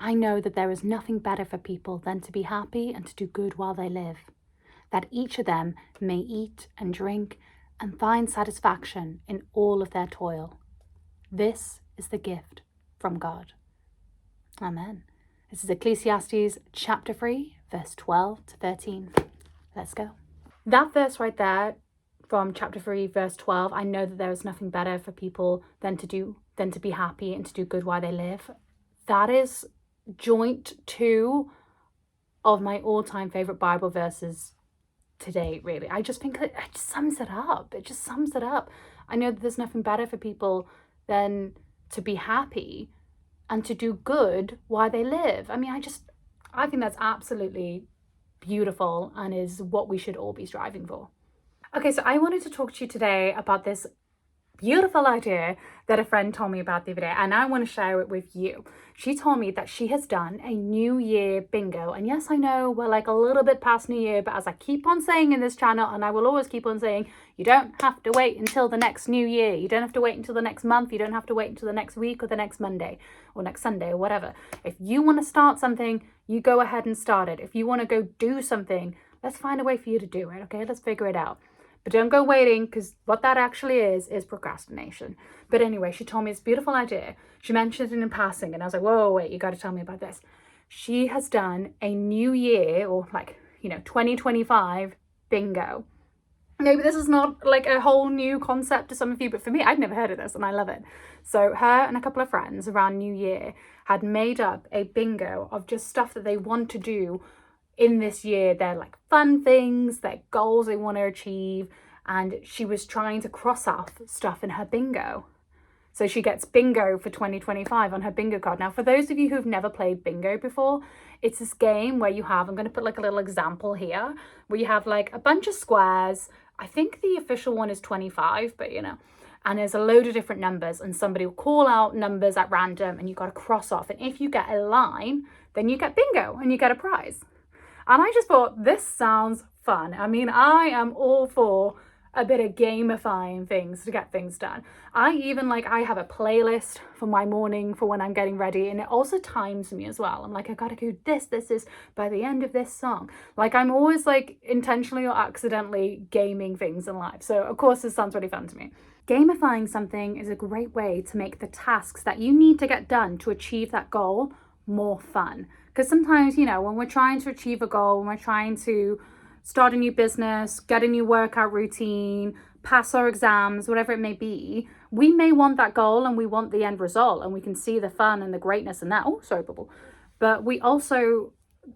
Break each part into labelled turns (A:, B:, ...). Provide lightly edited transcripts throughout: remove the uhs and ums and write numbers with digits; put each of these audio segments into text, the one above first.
A: I know that there is nothing better for people than to be happy and to do good while they live, that each of them may eat and drink and find satisfaction in all of their toil. This is the gift from God. Amen. This is Ecclesiastes chapter 3, verse 12 to 13. Let's go. That verse right there from chapter 3, verse 12, I know that there is nothing better for people than to be happy and to do good while they live. That is joint two of my all-time favorite Bible verses today, really. I just think it just sums it up. It just sums it up. I know that there's nothing better for people than to be happy and to do good while they live. I mean, I think that's absolutely beautiful and is what we should all be striving for. Okay, so I wanted to talk to you today about this beautiful idea that a friend told me about the other day, and I want to share it with you. She told me that she has done a New Year bingo. And yes, I know we're like a little bit past New Year, but as I keep on saying in this channel, and I will always keep on saying, you don't have to wait until the next New Year. You don't have to wait until the next month. You don't have to wait until the next week or the next Monday or next Sunday or whatever. If you want to start something, you go ahead and start it. If you want to go do something, let's find a way for you to do it, okay? Let's figure it out. But don't go waiting, because what that actually is procrastination. But anyway, she told me this beautiful idea. She mentioned it in passing, and I was like, whoa, wait, you got to tell me about this. She has done a New Year, or 2025 bingo. Maybe this is not like a whole new concept to some of you, but for me, I'd never heard of this, and I love it. So her and a couple of friends around New Year had made up a bingo of just stuff that they want to do in this year. They're like fun things, they're goals they want to achieve, and she was trying to cross off stuff in her bingo. So she gets bingo for 2025 on her bingo card. Now, for those of you who've never played bingo before, it's this game where you have, I'm going to put like a little example here, where you have like a bunch of squares. I think the official one is 25, but and there's a load of different numbers, and somebody will call out numbers at random and you got to cross off. And if you get a line, then you get bingo and you get a prize. And I just thought, this sounds fun. I mean, I am all for a bit of gamifying things to get things done. I have a playlist for my morning for when I'm getting ready, and it also times me as well. I'm like, I gotta do this is by the end of this song. Like, I'm always like intentionally or accidentally gaming things in life. So of course this sounds really fun to me. Gamifying something is a great way to make the tasks that you need to get done to achieve that goal more fun. Because sometimes, when we're trying to achieve a goal, when we're trying to start a new business, get a new workout routine, pass our exams, whatever it may be, we may want that goal and we want the end result, and we can see the fun and the greatness in that. Oh, sorry, bubble. But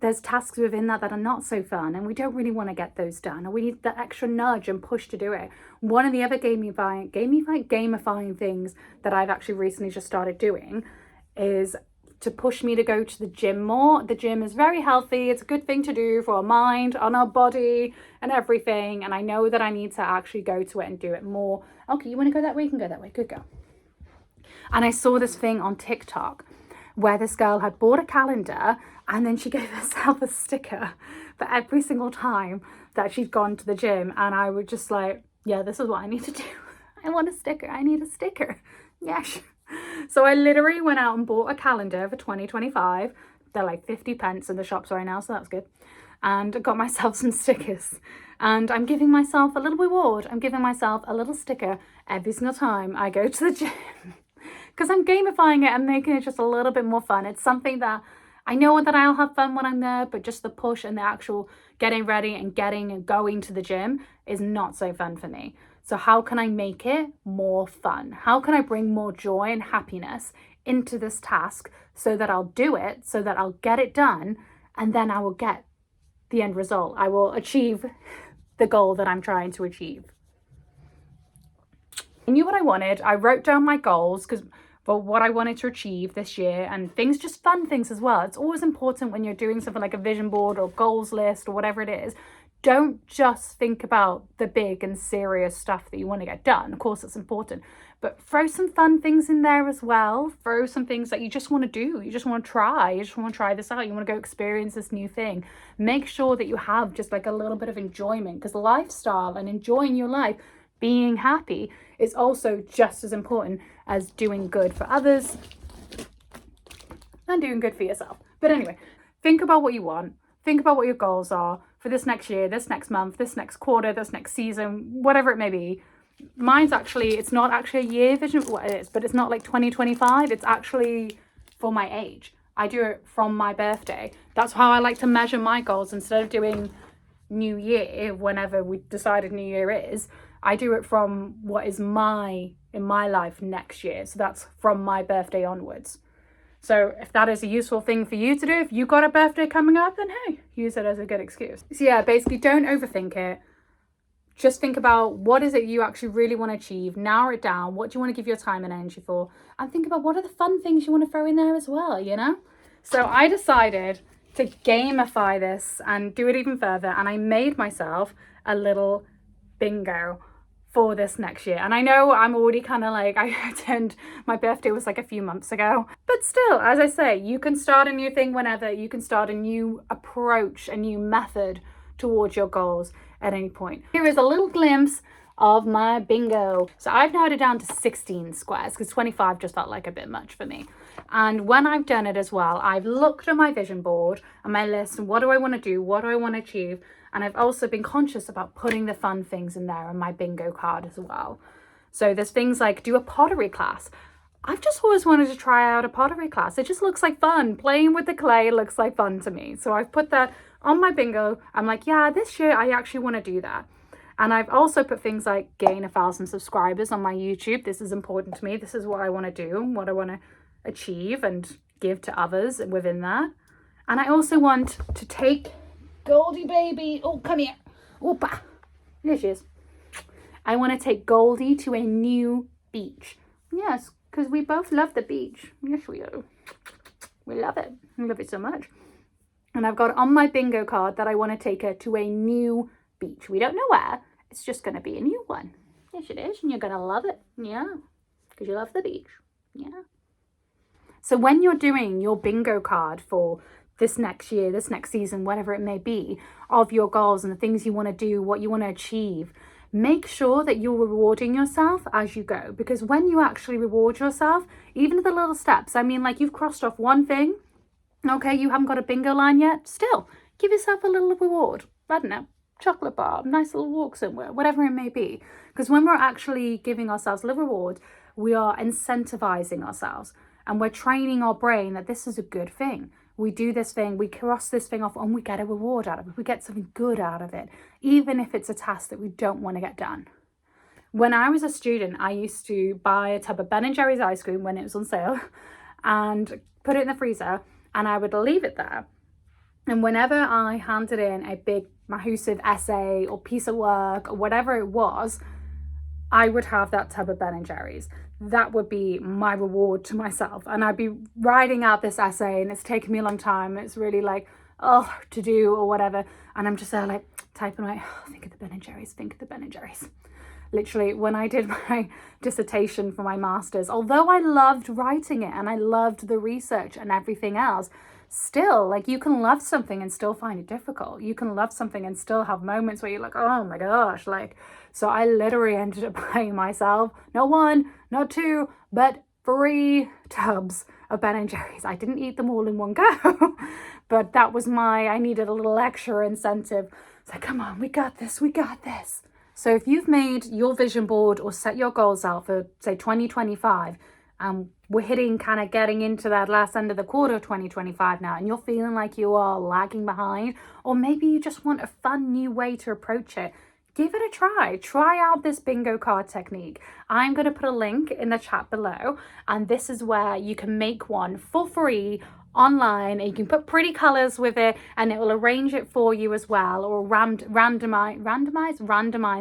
A: there's tasks within that are not so fun, and we don't really want to get those done, or we need that extra nudge and push to do it. One of the other gamifying things that I've actually recently just started doing is to push me to go to the gym more. The gym is very healthy. It's a good thing to do for our mind, on our body and everything. And I know that I need to actually go to it and do it more. Okay, you want to go that way? You can go that way. Good girl. And I saw this thing on TikTok where this girl had bought a calendar, and then she gave herself a sticker for every single time that she'd gone to the gym. And I was just like, yeah, this is what I need to do. I want a sticker. I need a sticker. Yes. So I literally went out and bought a calendar for 2025. They're like 50 pence in the shops right now, so that's good. And I got myself some stickers. And I'm giving myself a little reward. I'm giving myself a little sticker every single time I go to the gym. Because I'm gamifying it and making it just a little bit more fun. It's something that I know that I'll have fun when I'm there, but just the push and the actual getting ready and going to the gym is not so fun for me. So how can I make it more fun? How can I bring more joy and happiness into this task so that I'll do it, so that I'll get it done, and then I will get the end result. I will achieve the goal that I'm trying to achieve. I knew what I wanted. I wrote down my goals for what I wanted to achieve this year, and things, just fun things as well. It's always important when you're doing something like a vision board or goals list or whatever it is. Don't just think about the big and serious stuff that you want to get done. Of course, it's important, but throw some fun things in there as well. Throw some things that you just want to do. You just want to try. You just want to try this out. You want to go experience this new thing. Make sure that you have just like a little bit of enjoyment, because lifestyle and enjoying your life, being happy, is also just as important as doing good for others. and doing good for yourself. But anyway, think about what you want. Think about what your goals are for this next year, this next month, this next quarter, this next season, whatever it may be. Mine's actually, it's not actually a year vision, what it is, but it's not like 2025. It's actually for my age. I do it from my birthday. That's how I like to measure my goals. Instead of doing New Year, whenever we decided New Year is, I do it from what is in my life next year. So that's from my birthday onwards. So if that is a useful thing for you to do, if you got a birthday coming up, then hey, use it as a good excuse. So yeah, basically don't overthink it. Just think about what is it you actually really want to achieve, narrow it down, what do you want to give your time and energy for, and think about what are the fun things you want to throw in there as well, you know? So I decided to gamify this and do it even further, and I made myself a little bingo for this next year. And I know I'm already kind of like, my birthday was like a few months ago, but still, as I say, you can start a new thing whenever, you can start a new approach, a new method towards your goals at any point. Here is a little glimpse of my bingo. So I've narrowed it down to 16 squares because 25 just felt like a bit much for me. And when I've done it as well, I've looked at my vision board and my list and what do I want to do? What do I want to achieve? And I've also been conscious about putting the fun things in there on my bingo card as well. So there's things like do a pottery class. I've just always wanted to try out a pottery class. It just looks like fun. Playing with the clay looks like fun to me. So I've put that on my bingo. I'm like, yeah, this year I actually want to do that. And I've also put things like gain 1,000 subscribers on my YouTube. This is important to me. This is what I want to do, what I want to achieve and give to others within that. And I also want to take Goldie baby. Oh, come here. Opa. There she is. I want to take Goldie to a new beach. Yes, because we both love the beach. Yes, we do. We love it. We love it so much. And I've got on my bingo card that I want to take her to a new beach. We don't know where. It's just going to be a new one. Yes, it is. And you're going to love it. Yeah. Because you love the beach. Yeah. So when you're doing your bingo card for this next year, this next season, whatever it may be, of your goals and the things you want to do, what you want to achieve, make sure that you're rewarding yourself as you go. Because when you actually reward yourself, even the little steps, I mean, like you've crossed off one thing, okay, you haven't got a bingo line yet, still give yourself a little reward. I don't know, chocolate bar, nice little walk somewhere, whatever it may be. Because when we're actually giving ourselves a little reward, we are incentivizing ourselves and we're training our brain that this is a good thing. We do this thing, we cross this thing off and we get a reward out of it. We get something good out of it, even if it's a task that we don't want to get done. When I was a student, I used to buy a tub of Ben & Jerry's ice cream when it was on sale and put it in the freezer and I would leave it there. And whenever I handed in a big massive essay or piece of work or whatever it was, I would have that tub of Ben & Jerry's. That would be my reward to myself. And I'd be writing out this essay and it's taken me a long time. It's really like, oh, to do or whatever. And I'm just there like typing away, oh, think of the Ben & Jerry's, think of the Ben & Jerry's. Literally, when I did my dissertation for my master's, although I loved writing it and I loved the research and everything else, still, like you can love something and still find it difficult. You can love something and still have moments where you're like, oh my gosh, like, so I literally ended up buying myself, not one, not two, but 3 tubs of Ben & Jerry's. I didn't eat them all in one go, but that was I needed a little extra incentive. It's like, come on, we got this, we got this. So if you've made your vision board or set your goals out for, say, 2025, and we're getting into that last end of the quarter of 2025 now, and you're feeling like you are lagging behind, or maybe you just want a fun new way to approach it, give it a try. Try out this bingo card technique. I'm going to put a link in the chat below, and this is where you can make one for free online, and you can put pretty colors with it and it will arrange it for you as well, or randomize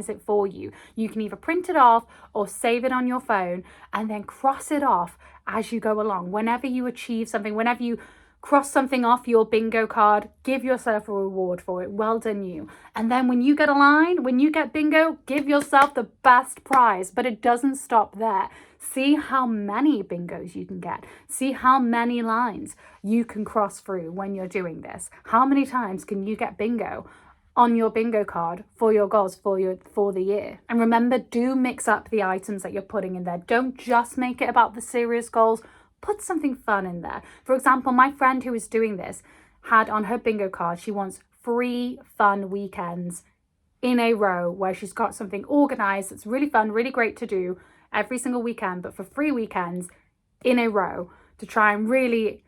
A: it for you. You can either print it off or save it on your phone and then cross it off as you go along. Whenever you achieve something, whenever you cross something off your bingo card, give yourself a reward for it. Well done, you. And then when you get a line, when you get bingo, give yourself the best prize. But it doesn't stop there. See how many bingos you can get. See how many lines you can cross through when you're doing this. How many times can you get bingo on your bingo card for your goals for the year? And remember, do mix up the items that you're putting in there. Don't just make it about the serious goals. Put something fun in there. For example, my friend who is doing this had on her bingo card, she wants 3 fun weekends in a row where she's got something organized that's really fun, really great to do every single weekend, but for 3 weekends in a row to try and really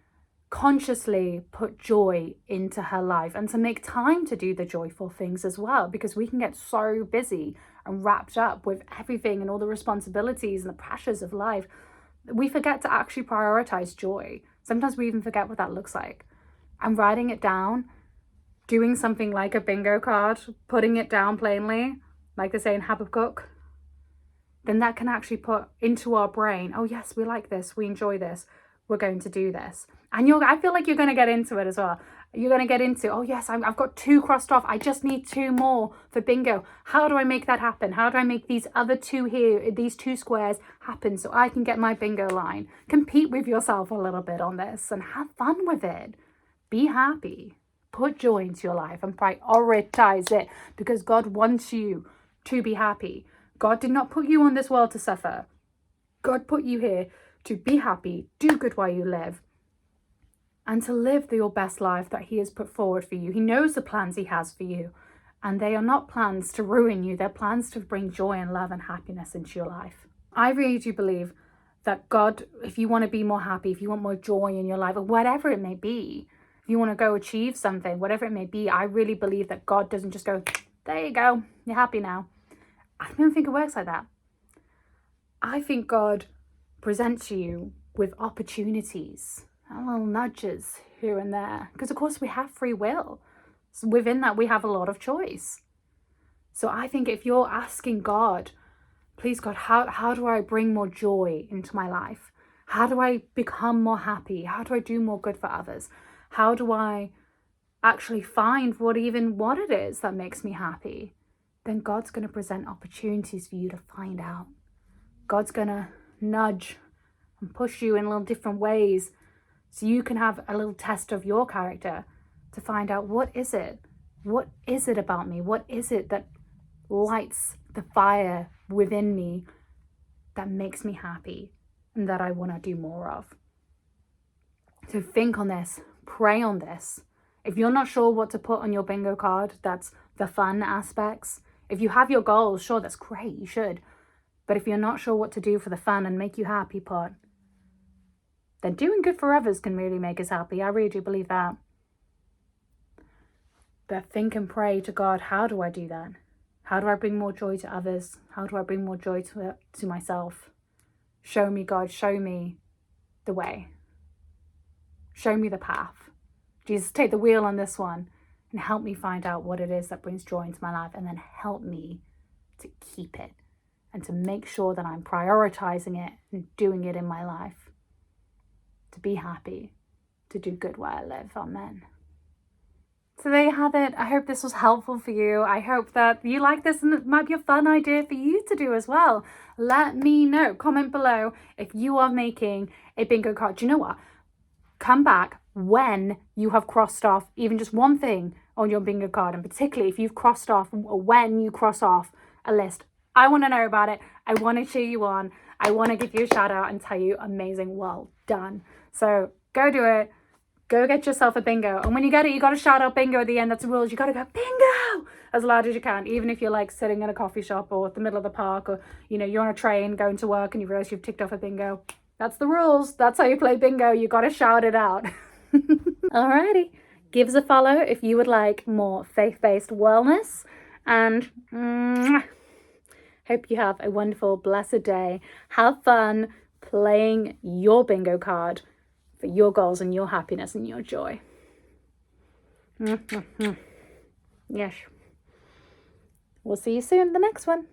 A: consciously put joy into her life and to make time to do the joyful things as well, because we can get so busy and wrapped up with everything and all the responsibilities and the pressures of life, we forget to actually prioritize joy. Sometimes we even forget what that looks like. And writing it down, doing something like a bingo card, putting it down plainly, like they say in Habakkuk, then that can actually put into our brain, oh yes, we like this, we enjoy this, we're going to do this. And I feel like you're going to get into it as well. You're going to get into, oh yes, I've got 2 crossed off, I just need 2 more for bingo. How do I make that happen? How do I make these other 2 here, these 2 squares happen so I can get my bingo line? Compete with yourself a little bit on this and have fun with it. Be happy. Put joy into your life and prioritize it, because God wants you to be happy. God did not put you on this world to suffer. God put you here to be happy, do good while you live, and to live your best life that he has put forward for you. He knows the plans he has for you, and they are not plans to ruin you. They're plans to bring joy and love and happiness into your life. I really do believe that God, if you want to be more happy, if you want more joy in your life, or whatever it may be, if you want to go achieve something, whatever it may be, I really believe that God doesn't just go, there you go, you're happy now. I don't think it works like that. I think God presents you with opportunities and little nudges here and there, because of course we have free will. So within that we have a lot of choice. So I think if you're asking God, please God, how do I bring more joy into my life? How do I become more happy? How do I do more good for others? How do I actually find what it is that makes me happy? Then God's going to present opportunities for you to find out. God's going to nudge and push you in little different ways so you can have a little test of your character to find out, what is it? What is it about me? What is it that lights the fire within me that makes me happy and that I want to do more of? So think on this, pray on this. If you're not sure what to put on your bingo card, that's the fun aspects. If you have your goals, sure, that's great, you should. But if you're not sure what to do for the fun and make you happy part, then doing good for others can really make us happy. I really do believe that. But think and pray to God, how do I do that? How do I bring more joy to others? How do I bring more joy to myself? Show me, God, show me the way. Show me the path. Jesus, take the wheel on this one and help me find out what it is that brings joy into my life, and then help me to keep it and to make sure that I'm prioritizing it and doing it in my life. To be happy, to do good where I live. Amen. So there you have it. I hope this was helpful for you. I hope that you like this and it might be a fun idea for you to do as well. Let me know. Comment below if you are making a bingo card. Do you know what? Come back when you have crossed off even just one thing on your bingo card, and particularly if you've crossed off, or when you cross off a list. I want to know about it. I want to cheer you on. I want to give you a shout out and tell you amazing, well done. So go do it. Go get yourself a bingo. And when you get it, you got to shout out bingo at the end. That's the rules. You got to go bingo as loud as you can, even if you're like sitting in a coffee shop or at the middle of the park, or, you know, you're on a train going to work and you realize you've ticked off a bingo. That's the rules. That's how you play bingo. You got to shout it out. Alrighty. Give us a follow if you would like more faith-based wellness. And hope you have a wonderful, blessed day. Have fun playing your bingo card for your goals and your happiness and your joy. Yes. We'll see you soon in the next one.